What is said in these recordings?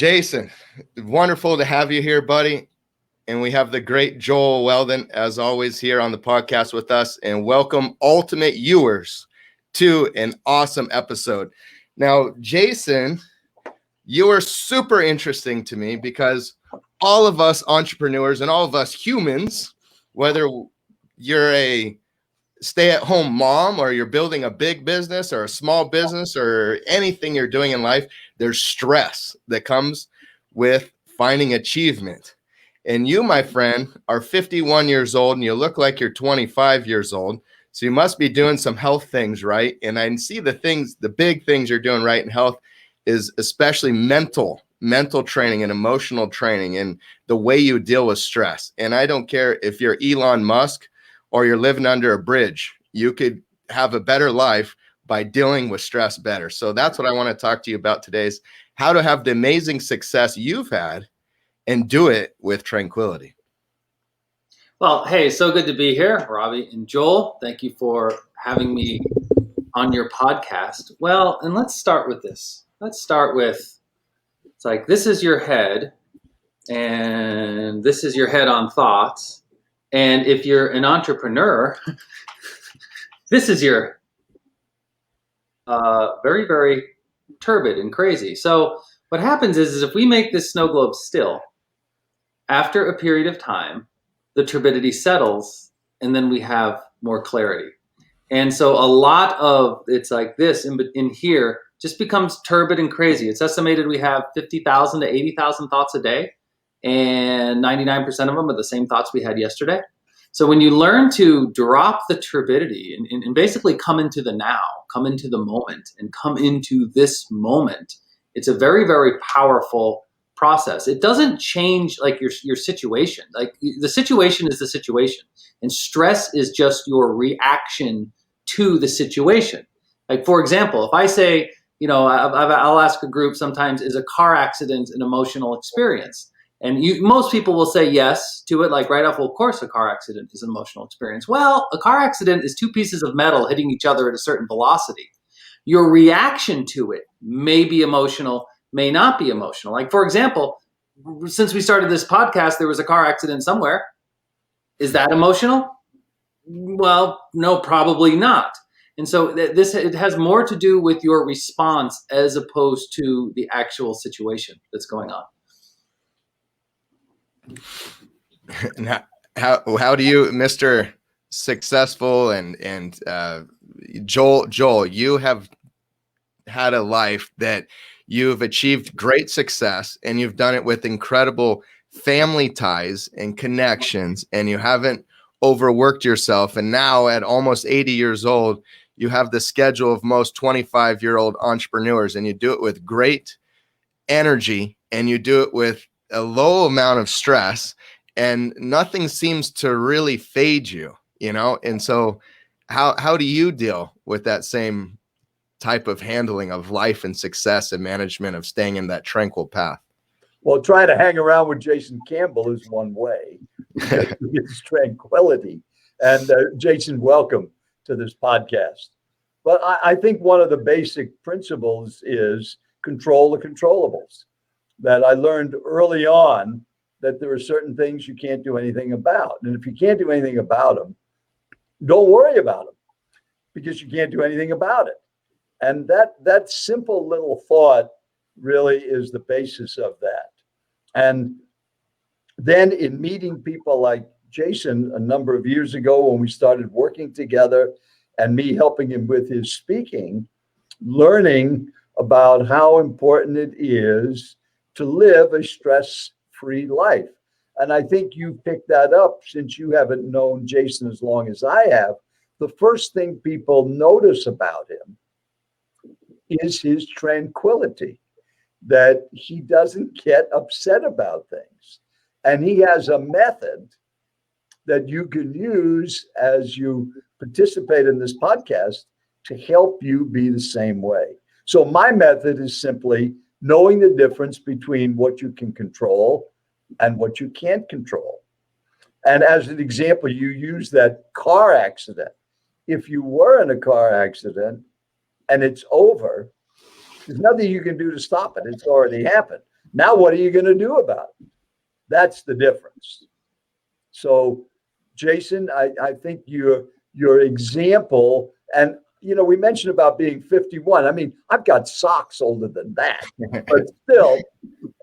Jason, wonderful to have you here, buddy. And we have the great Joel Weldon, as always, here on the podcast with us. And welcome, ultimate viewers, to an awesome episode. Now, Jason, you are super interesting to me because all of us entrepreneurs and all of us humans, whether you're a stay-at-home mom or you're building a big business or a small business or anything you're doing in life, there's stress that comes with finding achievement. And you, my friend, are 51 years old and you look like you're 25 years old. So you must be doing some health things right. And I see the big things you're doing right in health is especially mental training and emotional training and the way you deal with stress. And I don't care if you're Elon Musk or you're living under a bridge, you could have a better life by dealing with stress better. So that's what I want to talk to you about today, is how to have the amazing success you've had and do it with tranquility. Well, hey, so good to be here, Robbie and Joel. Thank you for having me on your podcast. Well, and let's start with this. Let's start with, it's like, this is your head, and this is your head on thoughts. And if you're an entrepreneur, this is your very, very turbid and crazy. So what happens is if we make this snow globe still, after a period of time, the turbidity settles, and then we have more clarity. And so a lot of it's like this in here just becomes turbid and crazy. It's estimated we have 50,000 to 80,000 thoughts a day, and 99% of them are the same thoughts we had yesterday. So when you learn to drop the turbidity and basically come into the now, come into the moment, and come into this moment, it's a very, very powerful process. It doesn't change like your situation. Like the situation is the situation, and stress is just your reaction to the situation. Like, for example, if I say, I'll ask a group sometimes, is a car accident an emotional experience? And most people will say yes to it, like right off, well, of course a car accident is an emotional experience. Well, a car accident is two pieces of metal hitting each other at a certain velocity. Your reaction to it may be emotional, may not be emotional. Like, for example, since we started this podcast, there was a car accident somewhere. Is that emotional? Well, no, probably not. And so it has more to do with your response as opposed to the actual situation that's going on. And how do you, Mr. Successful and Joel, you have had a life that you've achieved great success, and you've done it with incredible family ties and connections, and you haven't overworked yourself. And now at almost 80 years old, you have the schedule of most 25-year-old entrepreneurs, and you do it with great energy, and you do it with a low amount of stress, and nothing seems to really fade you, And so how do you deal with that same type of handling of life and success and management of staying in that tranquil path? Well, trying to hang around with Jason Campbell is one way. It's tranquility. And Jason, welcome to this podcast. But I think one of the basic principles is control the controllables. That I learned early on that there are certain things you can't do anything about. And if you can't do anything about them, don't worry about them, because you can't do anything about it. And that simple little thought really is the basis of that. And then in meeting people like Jason a number of years ago, when we started working together and me helping him with his speaking, learning about how important it is to live a stress-free life. And I think you picked that up since you haven't known Jason as long as I have. The first thing people notice about him is his tranquility, that he doesn't get upset about things. And he has a method that you can use as you participate in this podcast to help you be the same way. So my method is simply knowing the difference between what you can control and what you can't control. And as an example, you use that car accident. If you were in a car accident and it's over, there's nothing you can do to stop it. It's already happened. Now, what are you going to do about it? That's the difference. So, Jason, I think your example, and we mentioned about being 51. I mean, I've got socks older than that, but still,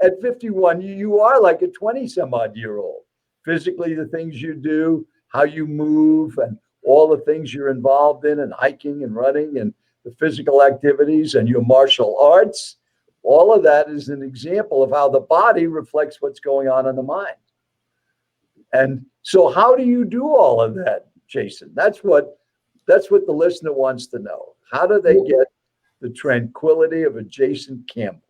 at 51, you are like a 20 some odd year old. Physically, the things you do, how you move, and all the things you're involved in, and hiking and running and the physical activities and your martial arts, all of that is an example of how the body reflects what's going on in the mind. And so how do you do all of that, Jason? That's what the listener wants to know. How do they get the tranquility of a Jason Campbell?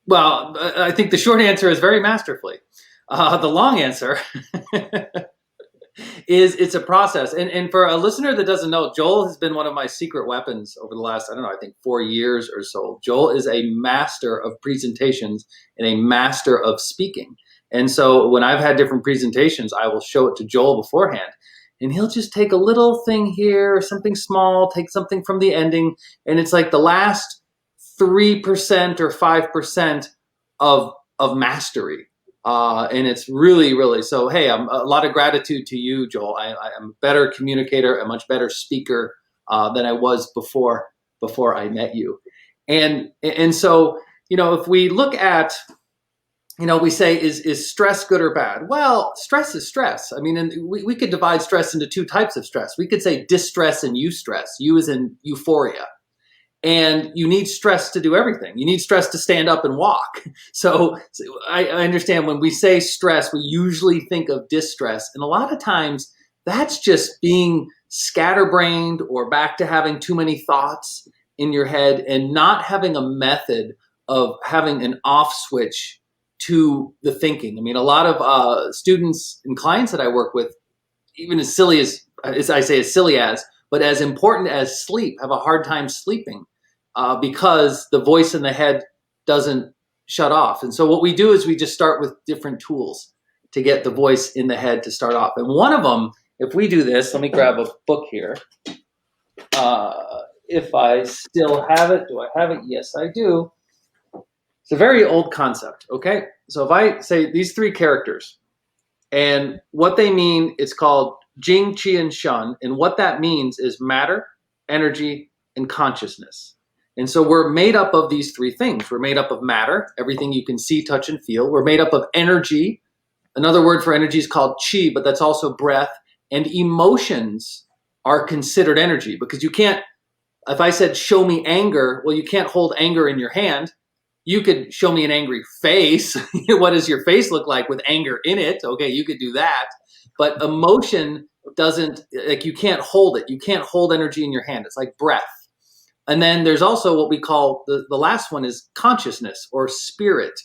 Well, I think the short answer is very masterfully. The long answer is it's a process. And for a listener that doesn't know, Joel has been one of my secret weapons over the last, I think 4 years or so. Joel is a master of presentations and a master of speaking. And so when I've had different presentations, I will show it to Joel beforehand. And he'll just take a little thing here, or something small, take something from the ending. And it's like the last 3% or 5% of mastery. And it's really, really, so, hey, a lot of gratitude to you, Joel. I'm a better communicator, a much better speaker than I was before I met you. And so, if we look at, we say, is stress good or bad? Well, stress is stress. I mean, and we could divide stress into two types of stress. We could say distress and eustress. Eu is in euphoria. And you need stress to do everything. You need stress to stand up and walk. So I understand when we say stress, we usually think of distress. And a lot of times that's just being scatterbrained or back to having too many thoughts in your head and not having a method of having an off switch to the thinking. I mean, a lot of students and clients that I work with, even as silly as I say, as silly as, but as important as sleep, have a hard time sleeping because the voice in the head doesn't shut off. And so what we do is we just start with different tools to get the voice in the head to start off. And one of them, if we do this, let me grab a book here. If I still have it, do I have it? Yes, I do. It's a very old concept, okay? So if I say these three characters and what they mean, it's called Jing, Qi, and Shun. And what that means is matter, energy, and consciousness. And so we're made up of these three things. We're made up of matter, everything you can see, touch, and feel. We're made up of energy. Another word for energy is called Qi, but that's also breath. And emotions are considered energy because you can't, if I said, show me anger, well, you can't hold anger in your hand. You could show me an angry face. What does your face look like with anger in it? Okay, you could do that. But emotion doesn't, like, you can't hold it. You can't hold energy in your hand. It's like breath. And then there's also what we call, the last one is consciousness or spirit.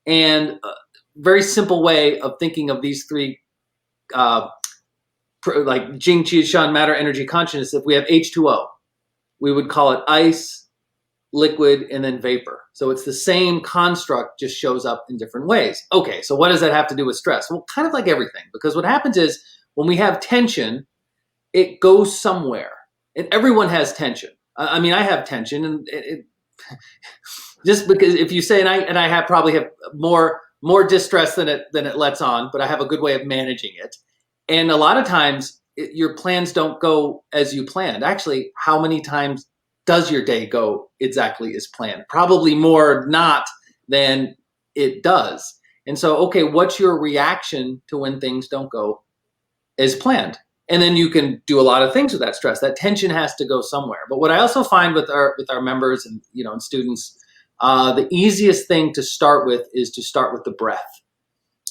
And a very simple way of thinking of these three, like Jing, Qi, Shan, matter, energy, consciousness. If we have H2O, we would call it ice, liquid, and then vapor. So it's the same construct, just shows up in different ways. Okay, so what does that have to do with stress? Well, kind of like everything, because what happens is when we have tension, it goes somewhere. And everyone has tension. I mean, I have tension, and it just because if you say, and I have probably have more distress than it lets on, but I have a good way of managing it. And a lot of times your plans don't go as you planned. Actually, how many times does your day go exactly as planned? Probably more not than it does. And so, okay, what's your reaction to when things don't go as planned? And then you can do a lot of things with that stress. That tension has to go somewhere. But what I also find with our members and and students, the easiest thing to start with is to start with the breath.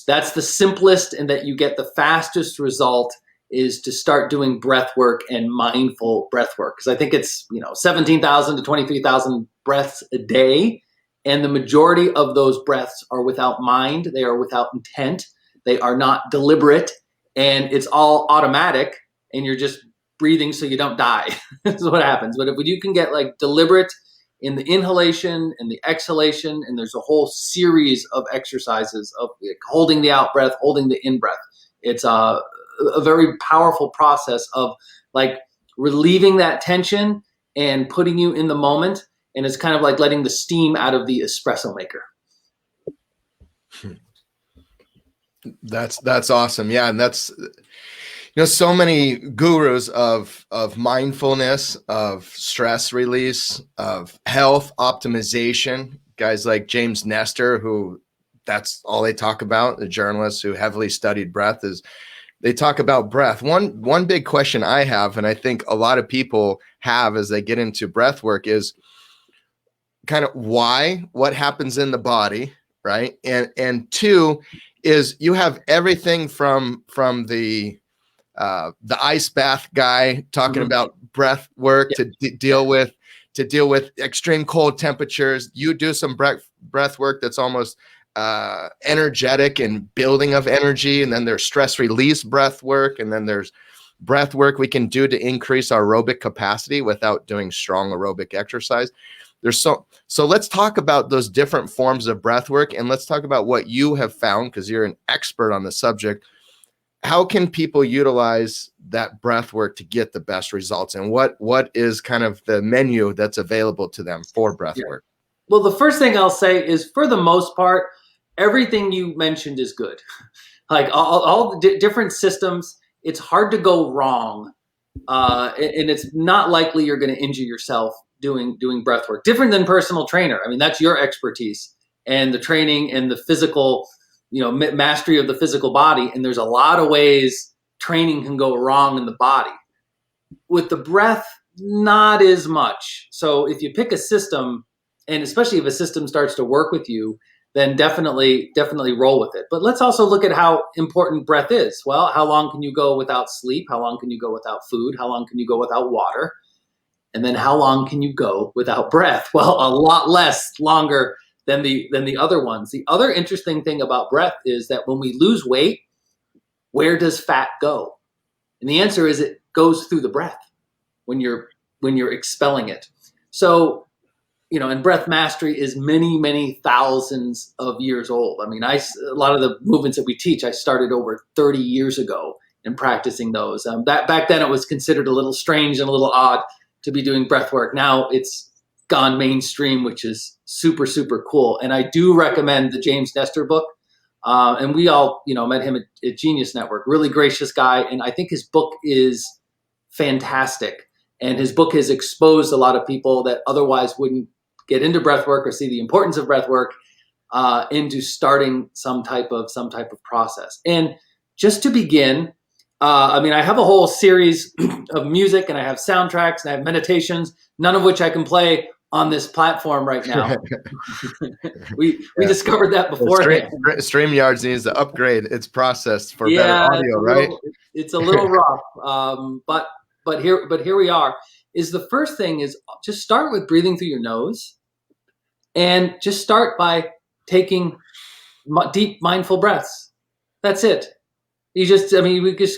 That's the simplest, and that you get the fastest result is to start doing breath work and mindful breath work. Because I think it's 17,000 to 23,000 breaths a day. And the majority of those breaths are without mind. They are without intent. They are not deliberate. And it's all automatic. And you're just breathing so you don't die. That's what happens. But if you can get like deliberate in the inhalation and the exhalation, and there's a whole series of exercises of holding the out breath, holding the in breath. It's a very powerful process of like relieving that tension and putting you in the moment. And it's kind of like letting the steam out of the espresso maker. That's awesome. Yeah. And that's, so many gurus of mindfulness, of stress release, of health optimization, guys like James Nestor, who that's all they talk about, the journalists who heavily studied breath, is they talk about breath. One big question I have, and I think a lot of people have as they get into breath work, is kind of what happens in the body, right? And two is you have everything from the ice bath guy talking about breath work to deal with extreme cold temperatures. You do some breath work that's almost energetic and building of energy, and then there's stress release breath work, and then there's breath work we can do to increase our aerobic capacity without doing strong aerobic exercise. So let's talk about those different forms of breath work, and let's talk about what you have found, because you're an expert on the subject. How can people utilize that breath work to get the best results, and what is kind of the menu that's available to them for breath work? Well, the first thing I'll say is, for the most part, everything you mentioned is good. Like all the different systems, it's hard to go wrong, and it's not likely you're going to injure yourself doing breath work. Different than personal trainer. I mean, that's your expertise and the training and the physical, mastery of the physical body. And there's a lot of ways training can go wrong in the body. With the breath, not as much. So if you pick a system, and especially if a system starts to work with you, then definitely roll with it. But let's also look at how important breath is. Well, how long can you go without sleep? How long can you go without food? How long can you go without water? And then how long can you go without breath? Well, a lot longer than the other ones. The other interesting thing about breath is that when we lose weight, where does fat go? And the answer is it goes through the breath when you're expelling it. So, and breath mastery is many, many thousands of years old. I mean, a lot of the movements that we teach, I started over 30 years ago in practicing those. Back then it was considered a little strange and a little odd to be doing breath work. Now it's gone mainstream, which is super, super cool. And I do recommend the James Nestor book. And we all, met him at Genius Network. Really gracious guy. And I think his book is fantastic. And his book has exposed a lot of people that otherwise wouldn't get into breath work or see the importance of breath work into starting some type of process. And just to begin, I have a whole series of music, and I have soundtracks, and I have meditations, none of which I can play on this platform right now. we discovered that beforehand. StreamYards needs to upgrade its process for better audio, right? It's a little rough, but here we are. Is the first thing is just start with breathing through your nose, and just start by taking deep mindful breaths. That's it. We just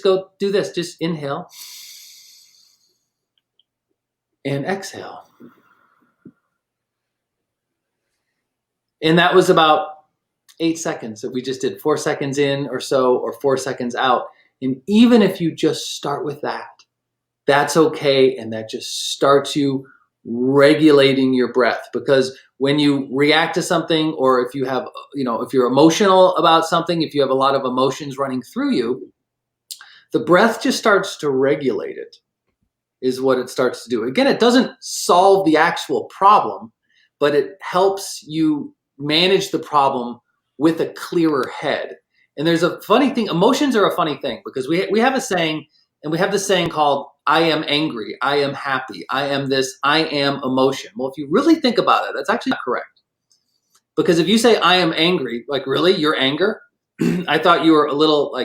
go do this. Just inhale and exhale. And that was about 8 seconds that we just did, 4 seconds in or so, or 4 seconds out. And even if you just start with that, that's okay. And that just starts you regulating your breath, because when you react to something, or if you have, if you're emotional about something, if you have a lot of emotions running through you, the breath just starts to regulate it, is what it starts to do. Again, it doesn't solve the actual problem, but it helps you manage the problem with a clearer head. And there's a funny thing. Emotions are a funny thing, because we have a saying, and we have this saying called, I am angry, I am happy, I am this, I am emotion. Well, if you really think about it, that's actually not correct. Because if you say I am angry, like, really, your anger? I thought you were a little,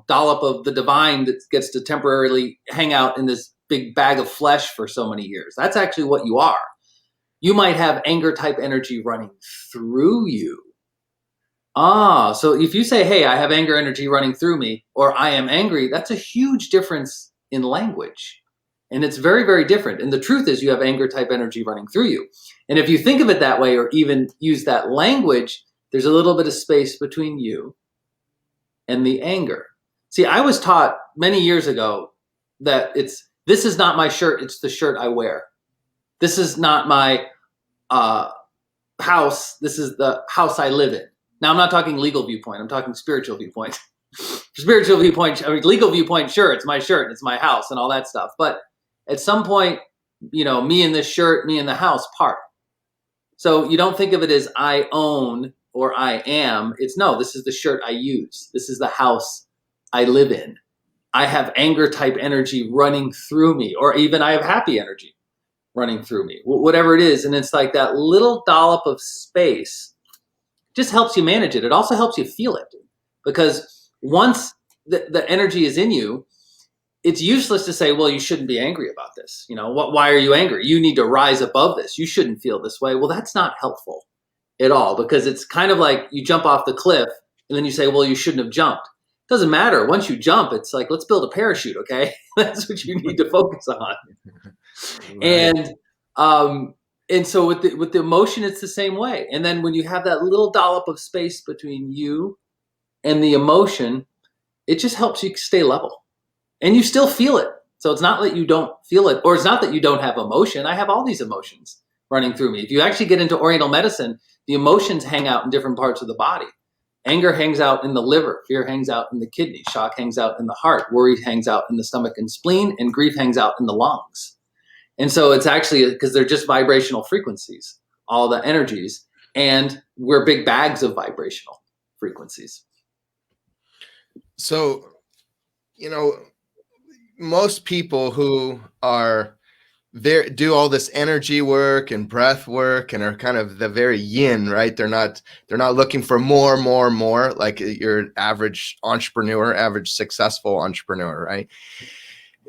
dollop of the divine that gets to temporarily hang out in this big bag of flesh for so many years. That's actually what you are. You might have anger type energy running through you. So if you say, hey, I have anger energy running through me, or I am angry, that's a huge difference in language. And it's very, very different. And the truth is, you have anger type energy running through you. And if you think of it that way, or even use that language, there's a little bit of space between you and the anger. See, I was taught many years ago that this is not my shirt, it's the shirt I wear. This is not my house. This is the house I live in. Now, I'm not talking legal viewpoint. I'm talking spiritual viewpoint. Spiritual viewpoint, I mean, legal viewpoint, sure, it's my shirt, it's my house and all that stuff. But at some point, me and this shirt, me and the house part. So you don't think of it as I own or I am. It's no, this is the shirt I use. This is the house I live in. I have anger type energy running through me, or even I have happy energy running through me, whatever it is. And it's like that little dollop of space just helps you manage it. It also helps you feel it, because once the energy is in you, it's useless to say, well, you shouldn't be angry about this. Why are you angry? You need to rise above this. You shouldn't feel this way. Well, that's not helpful at all, because it's kind of like you jump off the cliff and then you say, well, you shouldn't have jumped. It doesn't matter. Once you jump, it's like, let's build a parachute. Okay. That's what you need to focus on. Right. And so with the emotion, it's the same way. And then when you have that little dollop of space between you and the emotion, it just helps you stay level, and you still feel it. So it's not that you don't feel it, or it's not that you don't have emotion. I have all these emotions running through me. If you actually get into Oriental medicine, the emotions hang out in different parts of the body. Anger hangs out in the liver, fear hangs out in the kidney, shock hangs out in the heart, worry hangs out in the stomach and spleen, and grief hangs out in the lungs. And so it's actually because they're just vibrational frequencies, all the energies, and we're big bags of vibrational frequencies. So, most people who are there do all this energy work and breath work and are kind of the very yin, right? They're not looking for more like your average entrepreneur, average successful entrepreneur, right?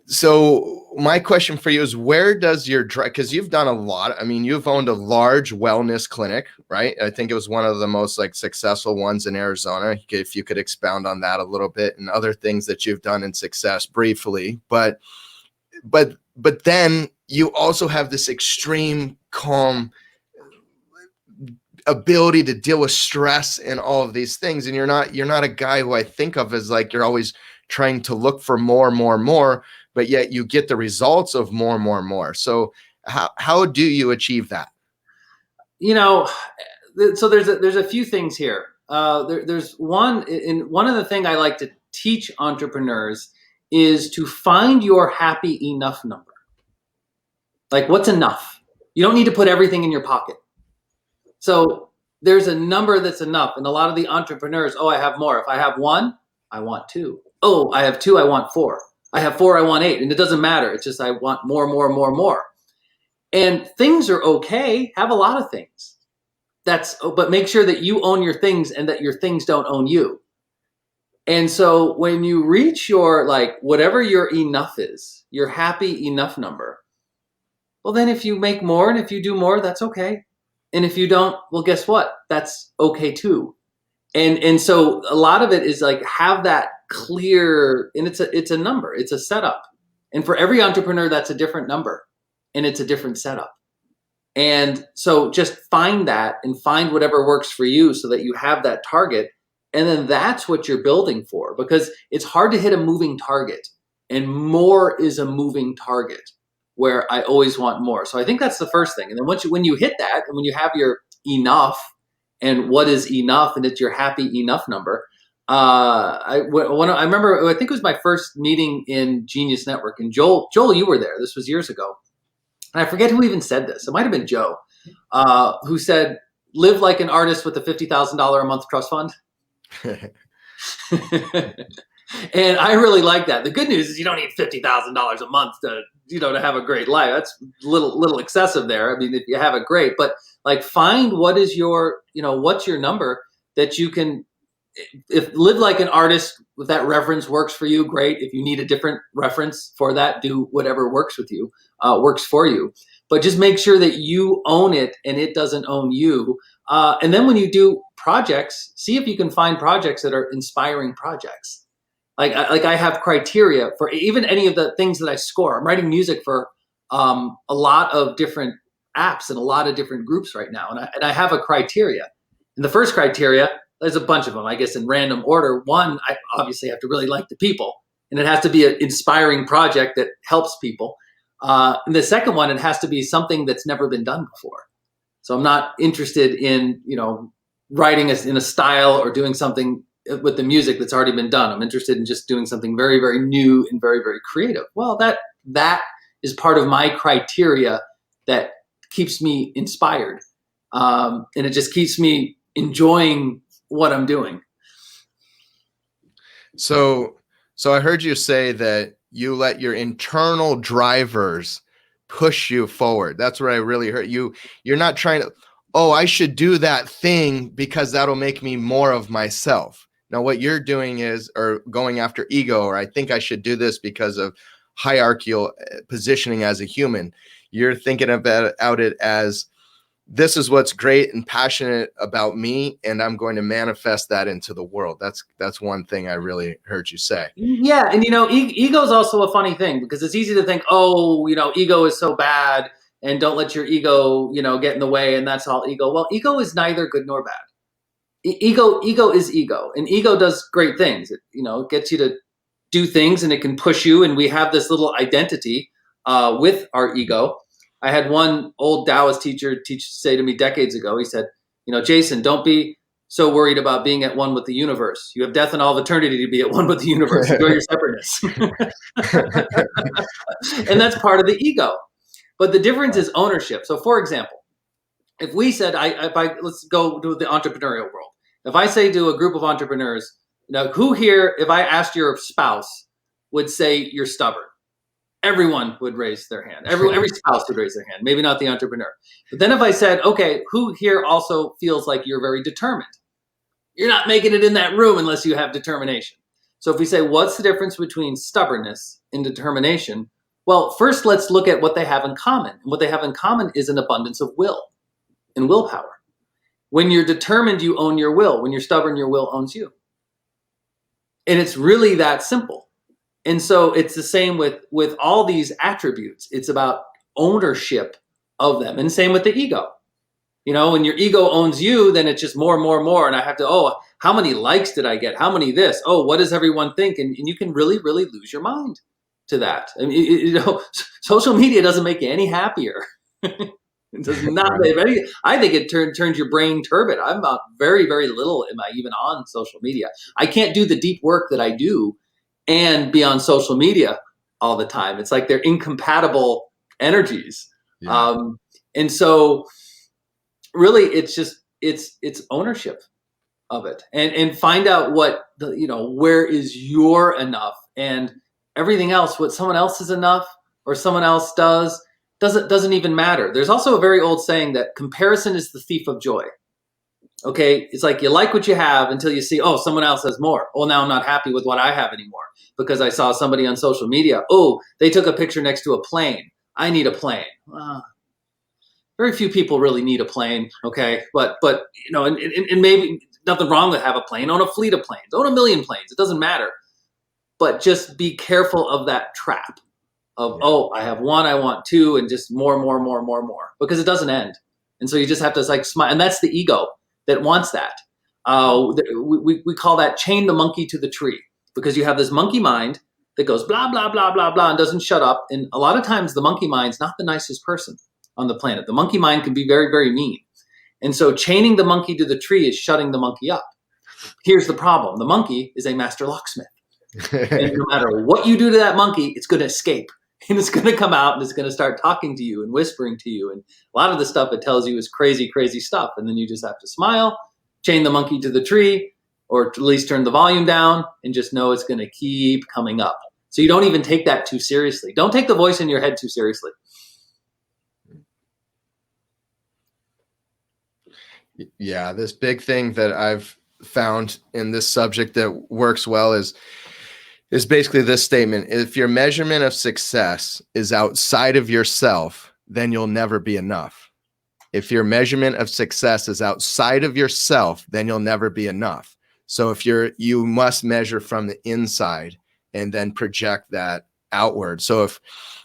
So my question for you is, where does your drive, because you've done a lot. I mean, you've owned a large wellness clinic, right? I think it was one of the most successful ones in Arizona. If you could expound on that a little bit, and other things that you've done in success briefly, but then you also have this extreme calm ability to deal with stress and all of these things. And you're not a guy who I think of as you're always trying to look for more, but yet you get the results of more. So how do you achieve that? So there's a few things here. There's one of the things I like to teach entrepreneurs is to find your happy enough number. Like, what's enough? You don't need to put everything in your pocket. So there's a number that's enough. And a lot of the entrepreneurs, I have more. If I have one, I want two. Oh, I have two, I want four. I have four, I want eight. And it doesn't matter. It's just I want more. And things are okay. Have a lot of things. But make sure that you own your things and that your things don't own you. And so when you reach your, whatever your enough is, your happy enough number, well, then if you make more and if you do more, that's okay. And if you don't, well, guess what? That's okay too. And so a lot of it is have that clear, and it's a number, it's a setup. And for every entrepreneur, that's a different number, and it's a different setup. And so just find that and find whatever works for you so that you have that target. And then that's what you're building for, because it's hard to hit a moving target, and more is a moving target, where I always want more. So I think that's the first thing. And then when you hit that, and when you have your enough, and what is enough, and it's your happy enough number. I remember, I think it was my first meeting in Genius Network, and Joel, you were there. This was years ago. And I forget who even said this. It might've been Joe, who said, live like an artist with a $50,000 a month trust fund. And I really like that. The good news is you don't need $50,000 a month to have a great life. That's a little excessive there. I mean, if you have it, great, but find what is your, what's your number that you can, if live like an artist, if that reference works for you, great. If you need a different reference for that, do whatever works with you, works for you. But just make sure that you own it and it doesn't own you. And then when you do projects, see if you can find projects that are inspiring projects. I have criteria for even any of the things that I score. I'm writing music for a lot of different apps and a lot of different groups right now. And I have a criteria. And the first criteria, there's a bunch of them, I guess, in random order. One, I obviously have to really like the people, and it has to be an inspiring project that helps people. And the second one, it has to be something that's never been done before. So I'm not interested in, writing in a style or doing something with the music that's already been done. I'm interested in just doing something very, very new and very, very creative. Well, that is part of my criteria that keeps me inspired. And it just keeps me enjoying what I'm doing. So I heard you say that you let your internal drivers push you forward. That's what I really heard. You're not trying to, oh, I should do that thing because that'll make me more of myself. Now, what you're doing is, or going after ego, or I think I should do this because of hierarchical positioning as a human. You're thinking about it as, this is what's great and passionate about me, and I'm going to manifest that into the world. That's one thing I really heard you say. Yeah, and ego is also a funny thing, because it's easy to think, oh, ego is so bad, and don't let your ego, get in the way, and that's all ego. Well, ego is neither good nor bad. Ego is ego, and ego does great things. It gets you to do things, and it can push you, and we have this little identity with our ego. I had one old Taoist teacher say to me decades ago, he said, Jason, don't be so worried about being at one with the universe. You have death and all of eternity to be at one with the universe. Enjoy your separateness. And that's part of the ego. But the difference is ownership. So for example, if we said, let's go to the entrepreneurial world. If I say to a group of entrepreneurs, who here, if I asked your spouse, would say you're stubborn? Everyone would raise their hand. Every spouse would raise their hand. Maybe not the entrepreneur. But then if I said, okay, who here also feels like you're very determined? You're not making it in that room unless you have determination. So if we say, what's the difference between stubbornness and determination? Well, first, let's look at what they have in common. And what they have in common is an abundance of will and willpower. When you're determined, you own your will. When you're stubborn, your will owns you. And it's really that simple. And so it's the same with all these attributes. It's about ownership of them. And same with the ego. When your ego owns you, then it's just more and more and more. And I have to, how many likes did I get? How many this? Oh, what does everyone think? And you can really, really lose your mind to that. I mean, social media doesn't make you any happier. It does not. I think it turns your brain turbid. I'm about very, very little am I even on social media. I can't do the deep work that I do and be on social media all the time. It's like they're incompatible energies. Yeah. And so really it's just, it's ownership of it, and find out what where is your enough, and everything else, what someone else is enough or someone else doesn't even matter. There's also a very old saying that comparison is the thief of joy. Okay, it's like you like what you have until you see, oh, someone else has more. Oh, now I'm not happy with what I have anymore because I saw somebody on social media. Oh, they took a picture next to a plane. I need a plane. Very few people really need a plane. Okay, but and maybe nothing wrong with have a plane. Own a fleet of planes. Own 1 million planes. It doesn't matter. But just be careful of that trap of, oh, I have one, I want two, and just more, because it doesn't end. And so you just have to smile, and that's the ego that wants that. We call that chain the monkey to the tree, because you have this monkey mind that goes blah, blah, blah, blah, blah, and doesn't shut up. And a lot of times the monkey mind's not the nicest person on the planet. The monkey mind can be very, very mean. And so chaining the monkey to the tree is shutting the monkey up. Here's the problem. The monkey is a master locksmith. And no matter what you do to that monkey, it's going to escape. And it's going to come out and it's going to start talking to you and whispering to you. And a lot of the stuff it tells you is crazy, crazy stuff. And then you just have to smile, chain the monkey to the tree, or at least turn the volume down, and just know it's going to keep coming up. So you don't even take that too seriously. Don't take the voice in your head too seriously. Yeah, this big thing that I've found in this subject that works well is basically this statement. If your measurement of success is outside of yourself, then you'll never be enough. If your measurement of success is outside of yourself, then you'll never be enough. So if you must measure from the inside and then project that outward. So if,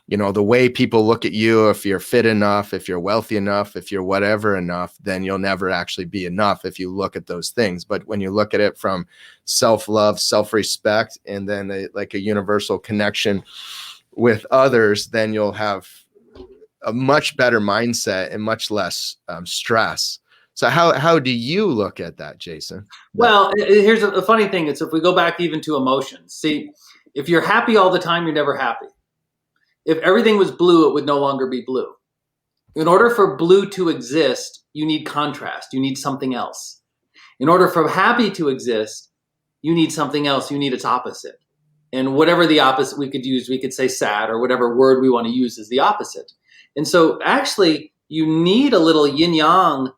the way people look at you, if you're fit enough, if you're wealthy enough, if you're whatever enough, then you'll never actually be enough if you look at those things. But when you look at it from self-love, self-respect, and then a universal connection with others, then you'll have a much better mindset and much less stress. So how do you look at that, Jason? Well, here's a funny thing. It's if we go back even to emotions. See, if you're happy all the time, you're never happy. If everything was blue, it would no longer be blue. In order for blue to exist, you need contrast. You need something else. In order for happy to exist, you need something else. You need its opposite. And whatever the opposite we could use, we could say sad, or whatever word we want to use is the opposite. And so actually, you need a little yin yang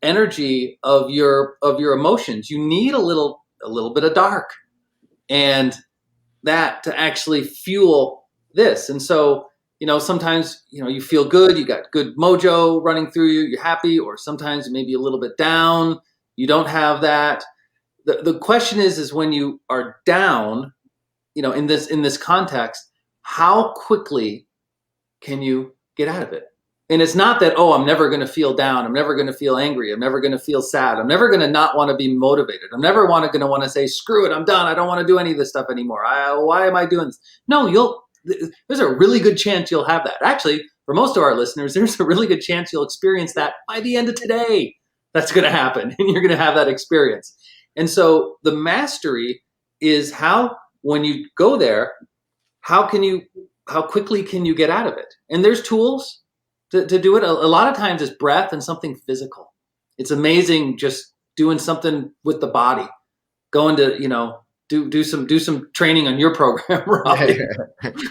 energy of your emotions. You need a little bit of dark, and that to actually fuel this. And so, sometimes, you feel good, you got good mojo running through you, you're happy, or sometimes maybe a little bit down, you don't have that. The question is when you are down, in this context, how quickly can you get out of it? And it's not that, I'm never going to feel down. I'm never going to feel angry. I'm never going to feel sad. I'm never going to not want to be motivated. I'm never going to want to say, screw it, I'm done. I don't want to do any of this stuff anymore. Why am I doing this? No, there's a really good chance you'll have that. Actually, for most of our listeners, there's a really good chance you'll experience that by the end of today. That's going to happen, and you're going to have that experience. And so the mastery is how, when you go there, how quickly can you get out of it? And there's tools to do it. A lot of times it's breath and something physical. It's amazing just doing something with the body, going to, do some training on your program, Robbie.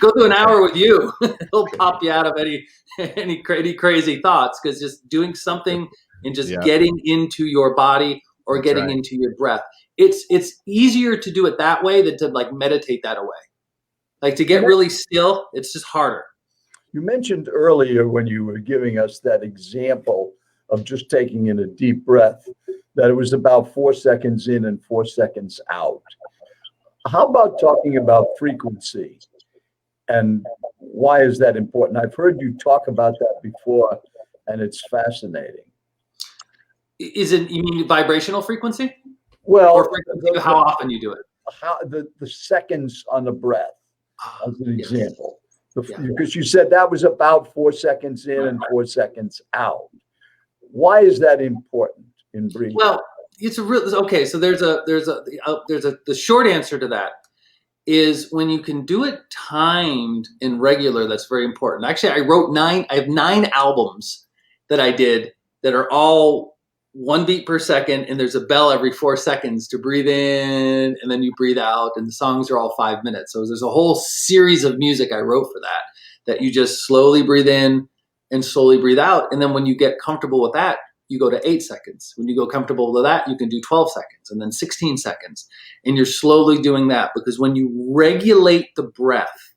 Go do an hour with you. It'll pop you out of any crazy thoughts, because just doing something and just getting into your body or getting into your breath. It's easier to do it that way than to like meditate that away. Like to get really still, it's just harder. You mentioned earlier when you were giving us that example of just taking in a deep breath, that it was about 4 seconds in and 4 seconds out. How about talking about frequency, and why is that important? I've heard you talk about that before, and it's fascinating. You mean vibrational frequency? Well, or frequency, how often you do it? How the seconds on the breath, as an example. Because you said that was about 4 seconds in and 4 seconds out. Why is that important in breathing? Well, it's okay. So the short answer to that is when you can do it timed and regular. That's very important. Actually, I have 9 albums that I did that are all 1 beat per second, and there's a bell every 4 seconds to breathe in, and then you breathe out, and the songs are all 5 minutes. So there's a whole series of music I wrote for that you just slowly breathe in and slowly breathe out. And then when you get comfortable with that, you go to 8 seconds. When you go comfortable with that, you can do 12 seconds and then 16 seconds. And you're slowly doing that, because when you regulate the breath,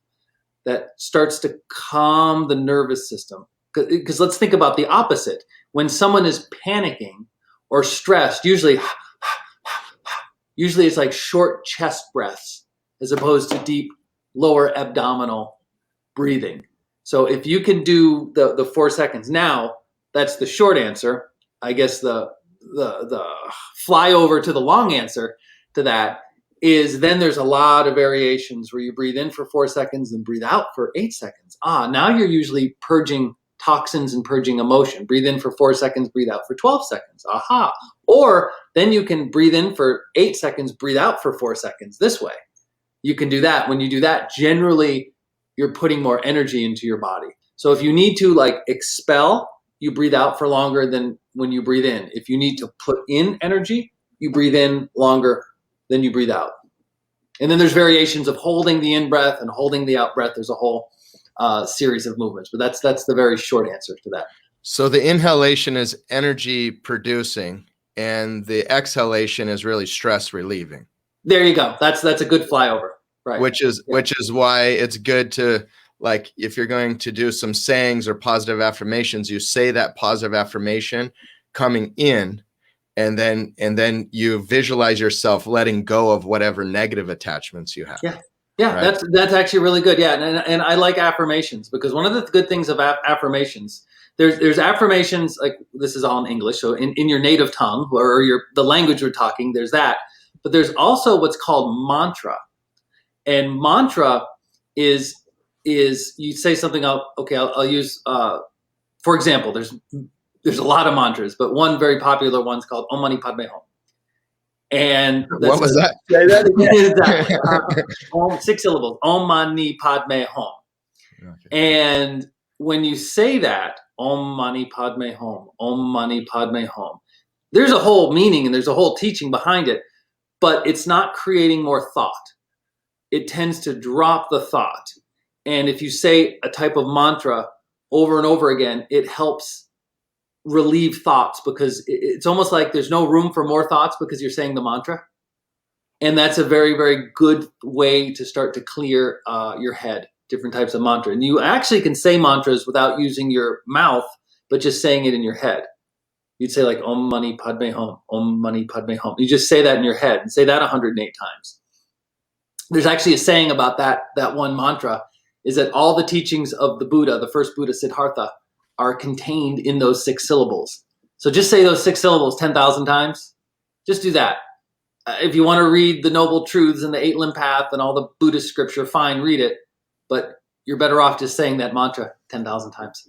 that starts to calm the nervous system. Because let's think about the opposite. When someone is panicking or stressed, usually it's like short chest breaths as opposed to deep lower abdominal breathing. So if you can do the 4 seconds now, that's the short answer. I guess the flyover to the long answer to that is then there's a lot of variations where you breathe in for 4 seconds and breathe out for 8 seconds. Now you're usually purging toxins and purging emotion. Breathe in for 4 seconds, breathe out for 12 seconds. Aha. Or then you can breathe in for 8 seconds, breathe out for 4 seconds this way. You can do that. When you do that, generally you're putting more energy into your body. So if you need to like expel, you breathe out for longer than when you breathe in. If you need to put in energy, you breathe in longer than you breathe out. And then there's variations of holding the in breath and holding the out breath. There's a whole series of movements, but that's the very short answer to that. So the inhalation is energy producing, and the exhalation is really stress relieving. There you go. That's a good flyover, right? Which is why it's good to, like, if you're going to do some sayings or positive affirmations, you say that positive affirmation coming in, and then you visualize yourself letting go of whatever negative attachments you have. Yeah, right? That's actually really good. Yeah, and I like affirmations, because one of the good things of affirmations, there's affirmations, like this is all in English, so in your native tongue or the language we're talking, there's that. But there's also what's called mantra, and mantra is is you say something. I'll use. For example, there's a lot of mantras, but one very popular one's called Om Mani Padme Hum. And What was that? Say that again. Exactly. 6 syllables. Om Mani Padme Hum. Okay. And when you say that, Om Mani Padme Hum, Om Mani Padme Hum, there's a whole meaning and there's a whole teaching behind it, but it's not creating more thought. It tends to drop the thought. And if you say a type of mantra over and over again, it helps relieve thoughts, because it's almost like there's no room for more thoughts because you're saying the mantra. And that's a very, very good way to start to clear your head, different types of mantra. And you actually can say mantras without using your mouth, but just saying it in your head. You'd say like Om Mani Padme Hum, Om Mani Padme Hum. You just say that in your head and say that 108 times. There's actually a saying about that one mantra, is that all the teachings of the Buddha, the first Buddha Siddhartha, are contained in those 6 syllables. So just say those 6 syllables 10,000 times. Just do that. If you want to read the Noble Truths and the 8 Limb Path and all the Buddhist scripture, fine, read it. But you're better off just saying that mantra 10,000 times.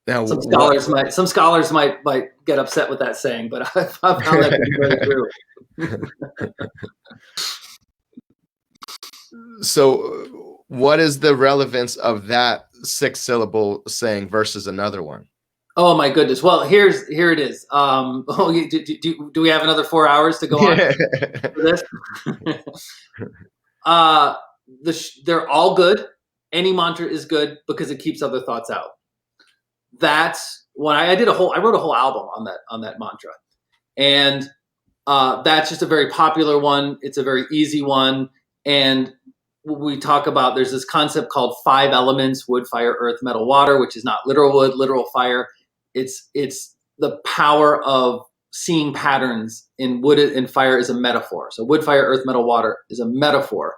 Now, some scholars might get upset with that saying, but I found that to be very true. So what is the relevance of that 6 syllable saying versus another one? Oh my goodness. Well, here it is. Do we have another 4 hours to go on for this? They're all good. Any mantra is good because it keeps other thoughts out. That's when I wrote a whole album on that mantra. And that's just a very popular one. It's a very easy one. And we talk about, there's this concept called 5 elements: wood, fire, earth, metal, water, which is not literal wood, literal fire. It's the power of seeing patterns in wood and fire is a metaphor. So wood, fire, earth, metal, water is a metaphor.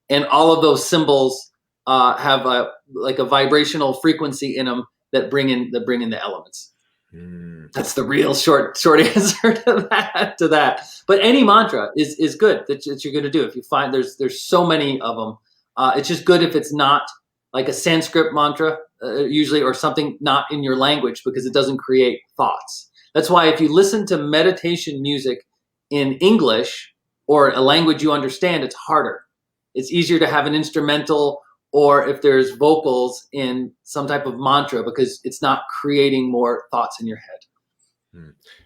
And all of those symbols have a vibrational frequency in them that bring in the elements. That's the real short answer to that. But any mantra is good that you're going to do. If you find there's so many of them, it's just good if it's not like a Sanskrit mantra usually, or something not in your language, because it doesn't create thoughts. That's why if you listen to meditation music in English or a language you understand, it's harder. It's easier to have an instrumental, or if there's vocals in some type of mantra, because it's not creating more thoughts in your head.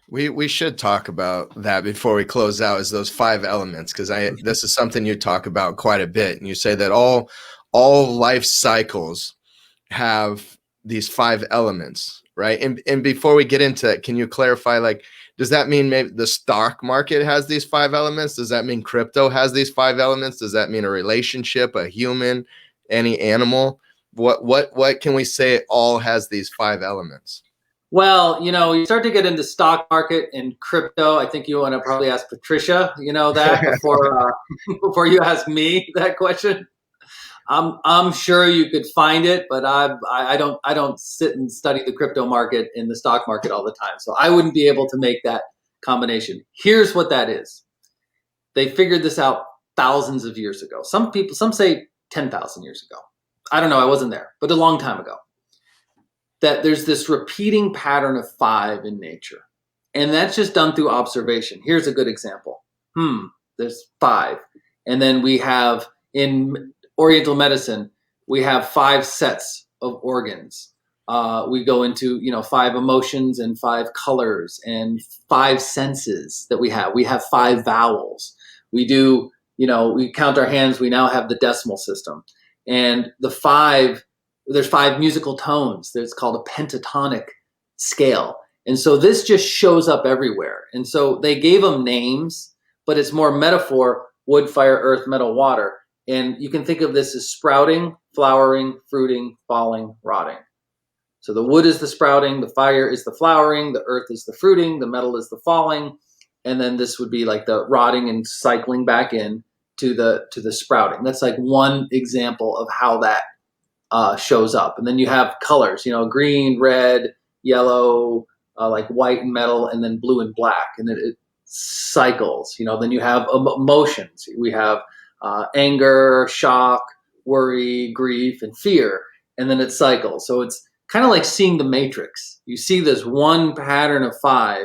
We should talk about that before we close out, is those 5 elements, because this is something you talk about quite a bit, and you say that all life cycles have these 5 elements, right? And before we get into it, can you clarify, like, does that mean maybe the stock market has these 5 elements? Does that mean crypto has these 5 elements? Does that mean a relationship, a human, any animal? What can we say all has these 5 elements? Well, you start to get into stock market and crypto. I think you want to probably ask Patricia, that before you ask me that question. I'm sure you could find it, but I don't sit and study the crypto market and the stock market all the time. So I wouldn't be able to make that combination. Here's what that is. They figured this out thousands of years ago. Some say 10,000 years ago. I don't know. I wasn't there, but a long time ago. That there's this repeating pattern of 5 in nature. And that's just done through observation. Here's a good example. There's 5. And then we have, in Oriental medicine, we have 5 sets of organs. We go into, 5 emotions and 5 colors and 5 senses that we have. We have 5 vowels. We do, we count our hands. We now have the decimal system. And there's 5 musical tones. There's called a pentatonic scale. And so this just shows up everywhere. And so they gave them names, but it's more metaphor: wood, fire, earth, metal, water. And you can think of this as sprouting, flowering, fruiting, falling, rotting. So the wood is the sprouting, the fire is the flowering, the earth is the fruiting, the metal is the falling. And then this would be like the rotting and cycling back in to the sprouting. That's like one example of how that shows up. And then you have colors, green, red, yellow, like white and metal, and then blue and black. And then it cycles, then you have emotions. We have anger, shock, worry, grief, and fear, and then it cycles. So it's kind of like seeing the matrix. You see this one pattern of 5,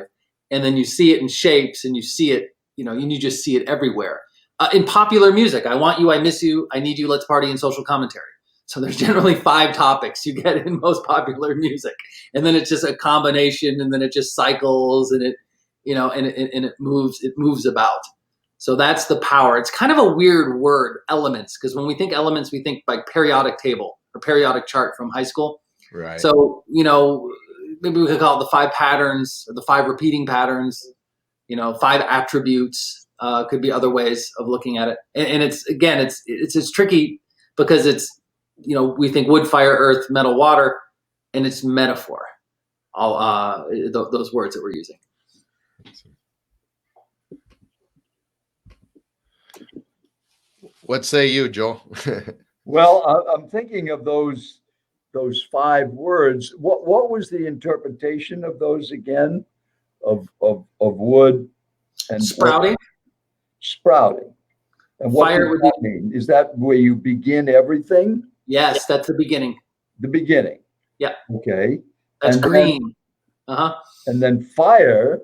and then you see it in shapes, and you see it, and you just see it everywhere. In popular music, I want you, I miss you, I need you, let's party, and social commentary. So there's generally 5 topics you get in most popular music, and then it's just a combination, and then it just cycles, and it moves about. So that's the power. It's kind of a weird word, elements, because when we think elements, we think like periodic table or periodic chart from high school. Right. So, maybe we could call it the 5 patterns or the 5 repeating patterns, 5 attributes, could be other ways of looking at it. And it's tricky because it's, we think wood, fire, earth, metal, water, and it's metaphor. All those words that we're using. What say you, Joel? Well, I'm thinking of those 5 words. What was the interpretation of those again? Of wood and Sprouting. Sprouting. And what Fire does that mean? Is that where you begin everything? Yes, that's the beginning. The beginning. Yeah. Okay. That's and green. And then fire.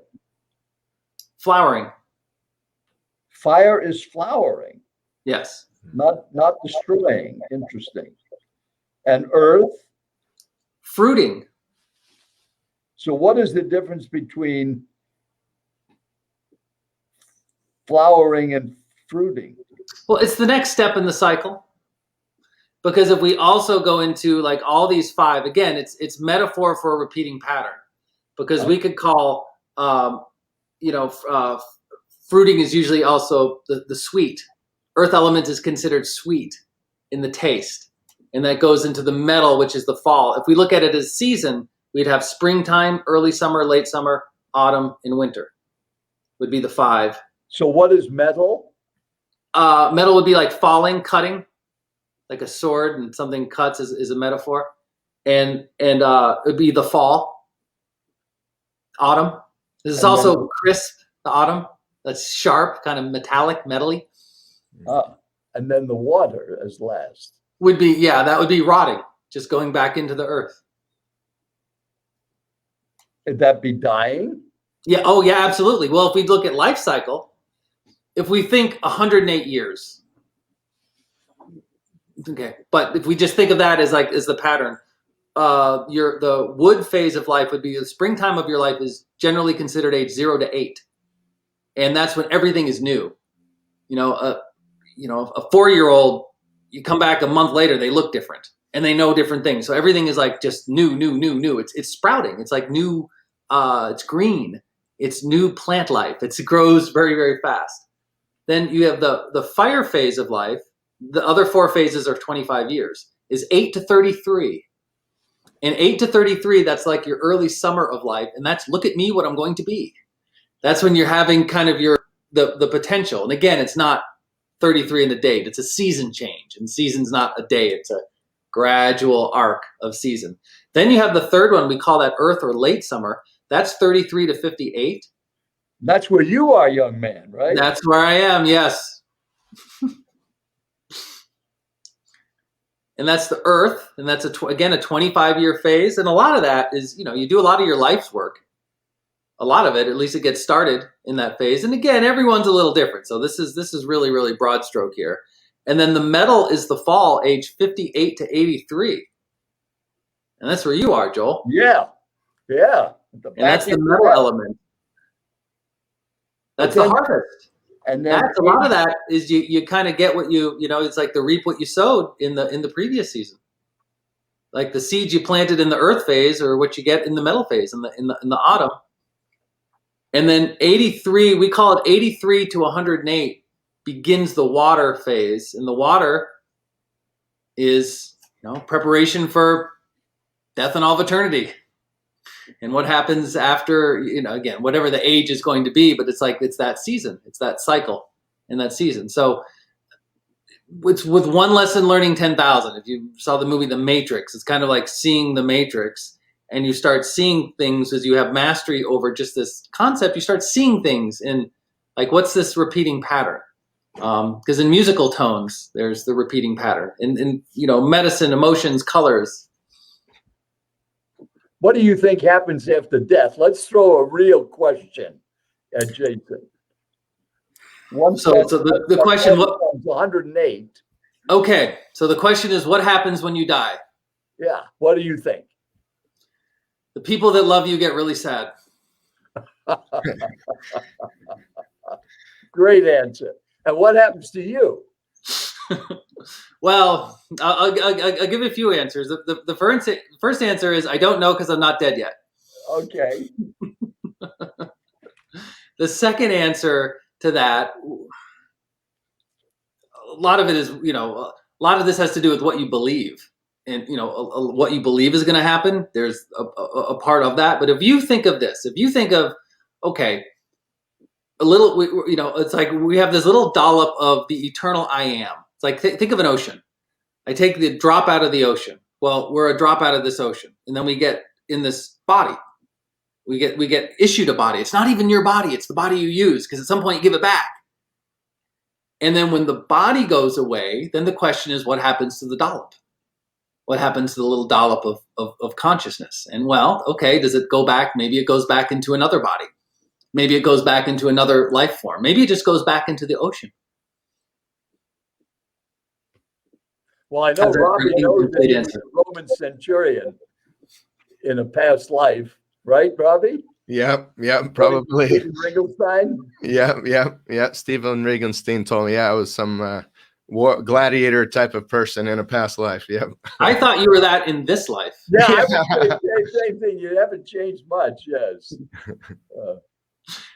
Flowering. Fire is flowering. Yes. Not destroying. Interesting. And earth. Fruiting. So what is the difference between flowering and fruiting? Well, it's the next step in the cycle. Because if we also go into like all these 5, again, it's metaphor for a repeating pattern. Because we could call, fruiting is usually also the sweet. Earth element is considered sweet in the taste. And that goes into the metal, which is the fall. If we look at it as season, we'd have springtime, early summer, late summer, autumn, and winter would be the 5. So what is metal? Metal would be like falling, cutting, like a sword, and something cuts is a metaphor. And it would be the fall, autumn. This is also crisp, the autumn. That's sharp, kind of metallic, metally. And then the water as last. That would be rotting, just going back into the earth. Could that be dying? Yeah. Oh, yeah, absolutely. Well, if we look at life cycle, if we think 108 years, okay. But if we just think of that as the pattern, the wood phase of life would be the springtime of your life is generally considered age 0 to 8, and that's when everything is new. A 4-year-old, you come back a month later, they look different and they know different things. So everything is like just new. It's sprouting. It's like new. It's green. It's new plant life. It grows very, very fast. Then you have the fire phase of life. The other 4 phases are 25 years. Is 8 to 33. And 8 to 33, that's like your early summer of life. And that's look at me, what I'm going to be. That's when you're having kind of the potential. And again, it's not 33 in the date. It's a season change. And season's not a day. It's a gradual arc of season. Then you have the third one. We call that earth or late summer. That's 33 to 58. That's where you are, young man, right? That's where I am, yes. And that's the earth. And that's, again, a 25-year phase. And a lot of that is, you do a lot of your life's work. A lot of it, at least it gets started in that phase. And again, everyone's a little different. So this is really, really broad stroke here. And then the metal is the fall, age 58 to 83. And that's where you are, Joel. Yeah. And that's the metal element. That's the harvest. And then a lot of that is you kind of get what it's like the reap what you sowed in the previous season. Like the seeds you planted in the earth phase or what you get in the metal phase in the autumn. And then 83, we call it 83 to 108 begins the water phase. And the water is, preparation for death and all of eternity. And what happens after, again, whatever the age is going to be, but it's that season, it's that cycle in that season. So it's with one lesson learning 10,000. If you saw the movie The Matrix, it's kind of like seeing the Matrix. And you start seeing things as you have mastery over just this concept. You start seeing things in like, what's this repeating pattern? Because in musical tones, there's the repeating pattern. In medicine, emotions, colors. What do you think happens after death? Let's throw a real question at Jason. So the question, what? 108. Okay, so the question is, what happens when you die? Yeah, what do you think? The people that love you get really sad. Great answer. And what happens to you? Well, I'll give a few answers. The first answer is I don't know because I'm not dead yet. Okay. The second answer to that, a lot of it is, a lot of this has to do with what you believe. And, what you believe is going to happen, there's a part of that. But if you think of this, okay, a little, it's like we have this little dollop of the eternal I am. It's like, think of an ocean. I take the drop out of the ocean. Well, we're a drop out of this ocean. And then we get in this body. We get issued a body. It's not even your body. It's the body you use, because at some point you give it back. And then when the body goes away, then the question is, what happens to the dollop? What happens to the little dollop of consciousness? And well, okay, does it go back? Maybe it goes back into another body. Maybe it goes back into another life form. Maybe it just goes back into the ocean. Well, I know Robbie knows that he's a Roman centurion in a past life, right, Robbie? Yep, probably. Stephen Ringelstein? Yeah. Stephen Ringelstein told me, I was some gladiator type of person in a past life. Yep. I thought you were that in this life. Yeah, I would say the same thing. You haven't changed much, yes.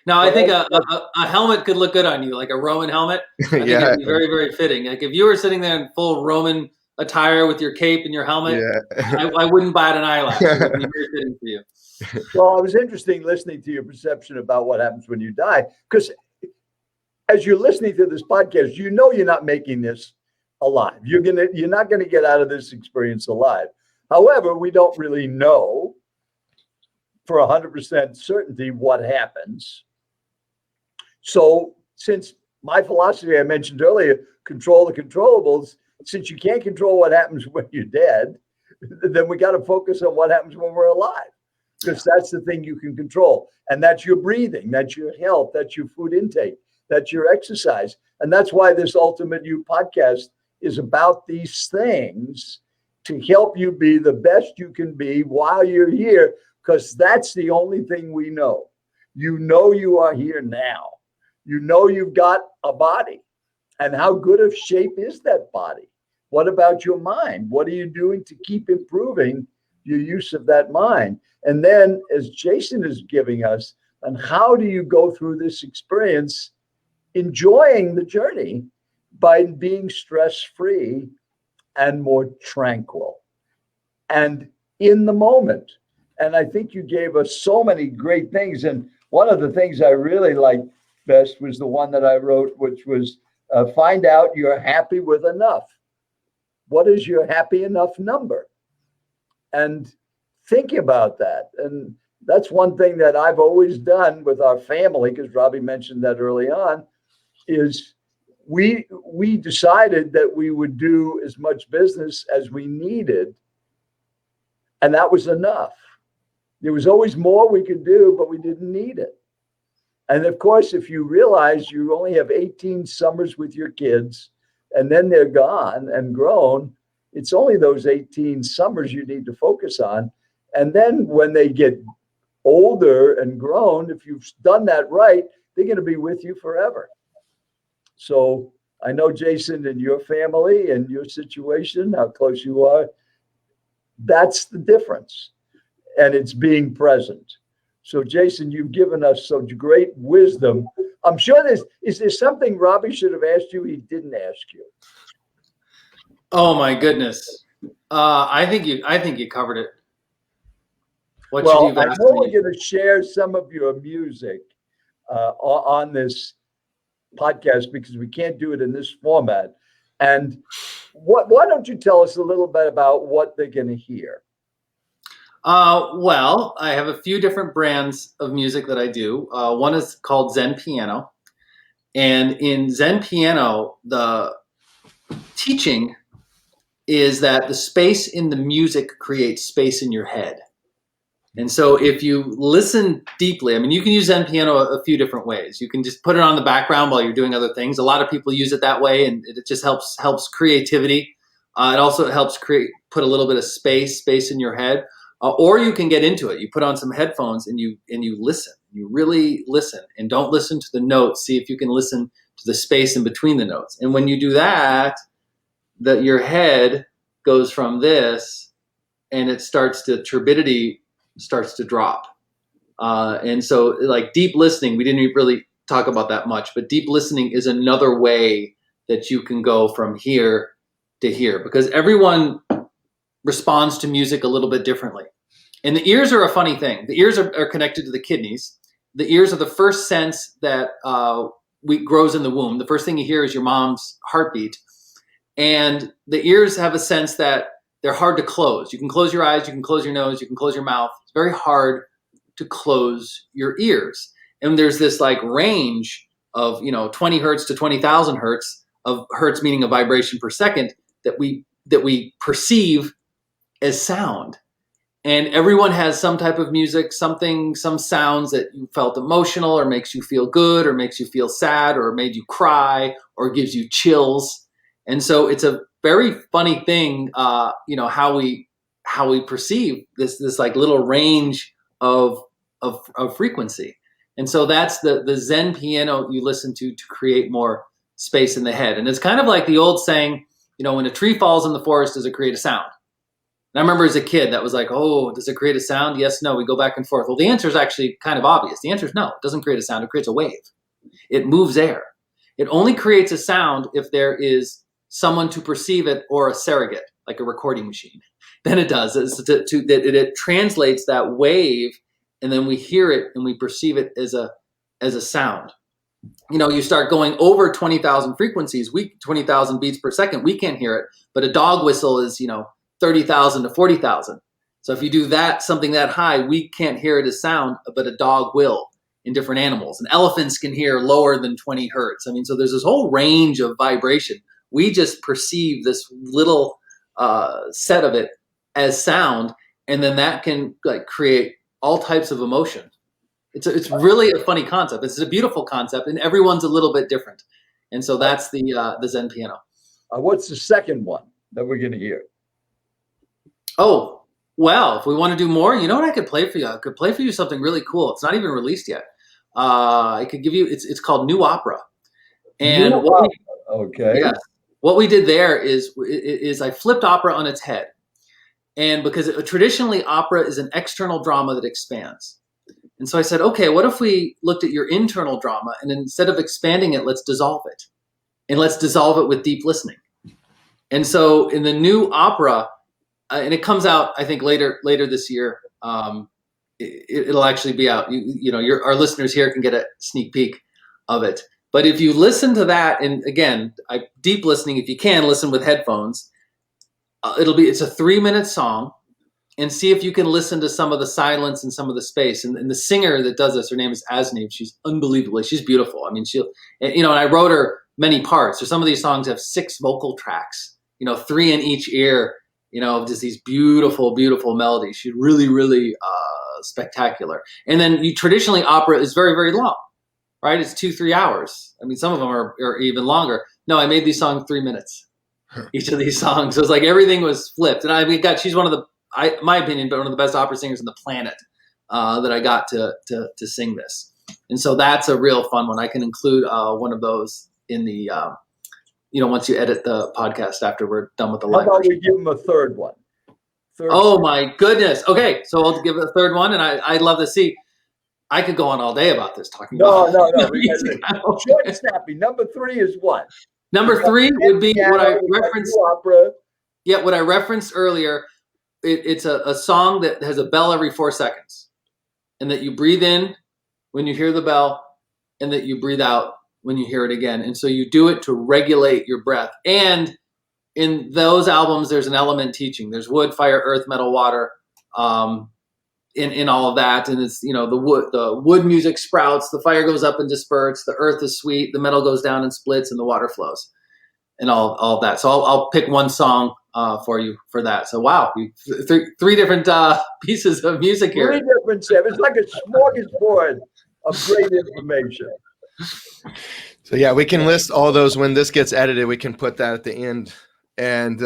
Now, I think a helmet could look good on you, like a Roman helmet. I think it'd be very, very fitting. Like if you were sitting there in full Roman attire with your cape and your helmet, I wouldn't bat an eyelash. It would be very fitting for you. Well, it was interesting listening to your perception about what happens when you die, because as you're listening to this podcast, you're not making this alive. You're not gonna get out of this experience alive. However, we don't really know for 100% certainty what happens. So since my philosophy I mentioned earlier, control the controllables, since you can't control what happens when you're dead, then we got to focus on what happens when we're alive, because that's the thing you can control. And that's your breathing, that's your health, that's your food intake, that's your exercise. And that's why this Ultimate You podcast is about these things, to help you be the best you can be while you're here, because that's the only thing we know. You are here now. You've got a body. And how good of shape is that body? What about your mind? What are you doing to keep improving your use of that mind? And then, as Jason is giving us, and how do you go through this experience enjoying the journey by being stress-free and more tranquil and in the moment? And I think you gave us so many great things. And one of the things I really liked best was the one that I wrote, which was find out you're happy with enough. What is your happy enough number? And think about that. And that's one thing that I've always done with our family, because Robbie mentioned that early on, is we decided that we would do as much business as we needed. And that was enough. There was always more we could do, but we didn't need it. And of course, if you realize you only have 18 summers with your kids and then they're gone and grown, it's only those 18 summers you need to focus on. And then when they get older and grown, if you've done that right, they're going to be with you forever. So I know, Jason, and your family and your situation, how close you are, that's the difference. And it's being present. So, Jason, you've given us such great wisdom. I'm sure is there something Robbie should have asked you he didn't ask you? Oh my goodness. I think you covered it. What well, should you I know we're going to share some of your music on this podcast, because we can't do it in this format. And why don't you tell us a little bit about what they're going to hear? Well, I have a few different brands of music that I do. One is called Zen Piano, And in Zen Piano, the teaching is that the space in the music creates space in your head. And so if you listen deeply, I mean, you can use Zen Piano a few different ways. You can just put it on the background while you're doing other things. A lot of people use it that way, and it just helps creativity. It also helps put a little bit of space in your head. Or you can get into it. You put on some headphones and you listen. You really listen, and don't listen to the notes. See if you can listen to the space in between the notes. And when you do that, your head goes from this, and turbidity starts to drop. And so like deep listening, we didn't really talk about that much, but deep listening is another way that you can go from here to here, because everyone responds to music a little bit differently. And the ears are a funny thing. The ears are connected to the kidneys. The ears are the first sense that grows in the womb. The first thing you hear is your mom's heartbeat. And the ears have a sense that they're hard to close. You can close your eyes, you can close your nose, you can close your mouth. It's very hard to close your ears. And there's this like range of 20 hertz to 20,000 hertz of hertz, meaning a vibration per second, that we perceive as sound. And everyone has some type of music, some sounds that you felt emotional, or makes you feel good, or makes you feel sad, or made you cry, or gives you chills. And so it's a very funny thing, how we perceive this like little range of frequency. And so that's the Zen piano you listen to create more space in the head. And it's kind of like the old saying, when a tree falls in the forest, does it create a sound? And I remember as a kid, that was like, oh, does it create a sound? Yes, no, we go back and forth. Well, the answer is actually kind of obvious. The answer is no, it doesn't create a sound. It creates a wave. It moves air. It only creates a sound if there is someone to perceive it, or a surrogate, like a recording machine. Then it does. It translates that wave, and then we hear it and we perceive it as a sound. You start going over 20,000 frequencies, 20,000 beats per second, we can't hear it. But a dog whistle is, 30,000 to 40,000. So if you do something that high, we can't hear it as sound, but a dog will in different animals. And elephants can hear lower than 20 hertz. I mean, so there's this whole range of vibration. We just perceive this little set of it as sound, and then that can create all types of emotion. It's really a funny concept. It's a beautiful concept, and everyone's a little bit different. And so that's the Zen piano. What's the second one that we're going to hear? Oh, well, if we want to do more, you know what I could play for you? I could play for you something really cool. It's not even released yet. I could give you, it's called New Opera. And okay. Yeah, what we did there is I flipped opera on its head. And because traditionally opera is an external drama that expands. And so I said, okay, what if we looked at your internal drama, and instead of expanding it, let's dissolve it. And let's dissolve it with deep listening. And so in the new opera, and it comes out, I think, later this year. It'll actually be out. Our listeners here can get a sneak peek of it. But if you listen to that, and again, deep listening, if you can, listen with headphones. It's a 3-minute song, and see if you can listen to some of the silence and some of the space. And the singer that does this, her name is Asnev. She's unbelievable. She's beautiful. I mean, and I wrote her many parts. So some of these songs have 6 vocal tracks, 3 in each ear. Just these beautiful, beautiful melodies. She's really, really spectacular. And then traditionally opera is very, very long, right? It's 2-3 hours. I mean, some of them are even longer. No, I made these songs 3 minutes, each of these songs. So it's like everything was flipped. And she's one of my opinion, but one of the best opera singers on the planet that I got to sing this. And so that's a real fun one. I can include one of those in the once you edit the podcast after we're done with the live. How about we give them a third one? My goodness. Okay, so I'll give it a third one, and I'd love to see. I could go on all day about this, talking about. No. Short and snappy. Number 3 is what? Number 3 would be what I referenced. Opera. Yeah, what I referenced earlier. It's a song that has a bell every 4 seconds, and that you breathe in when you hear the bell, and that you breathe out when you hear it again. And so you do it to regulate your breath. And in those albums, there's an element teaching. There's wood, fire, earth, metal, water. in all of that. And it's, the wood music sprouts, the fire goes up and disperses, the earth is sweet, the metal goes down and splits, and the water flows, and all of that. So I'll pick one song for you for that. So wow, three different pieces of music here. 3 different steps. It's like a smorgasbord of great information. So yeah, we can list all those when this gets edited. We can put that at the end. And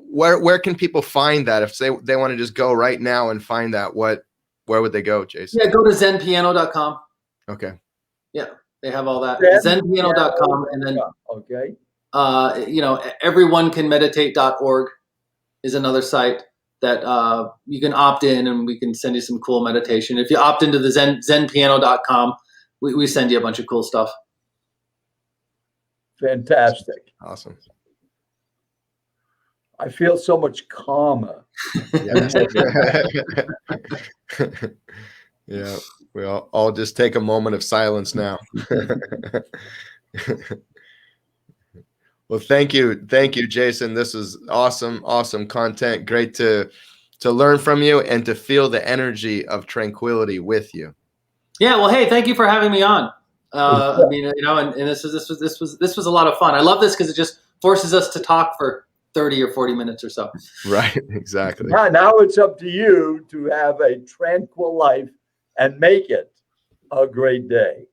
where can people find that if they want to just go right now and find that? Where would they go, Jason? Yeah, go to zenpiano.com. Okay. Yeah, they have all that. Zen Zenpiano.com, and then okay. everyonecanmeditate.org is another site that you can opt in, and we can send you some cool meditation. If you opt into the zenpiano.com, we send you a bunch of cool stuff. Fantastic. Awesome. I feel so much calmer. Yeah, we'll all just take a moment of silence now. Well, thank you, Jason. This is awesome content. Great to learn from you and to feel the energy of tranquility with you. Yeah, well, hey, thank you for having me on. I mean, and this was a lot of fun. I love this because it just forces us to talk for 30 or 40 minutes or so. Right, exactly. Now it's up to you to have a tranquil life and make it a great day.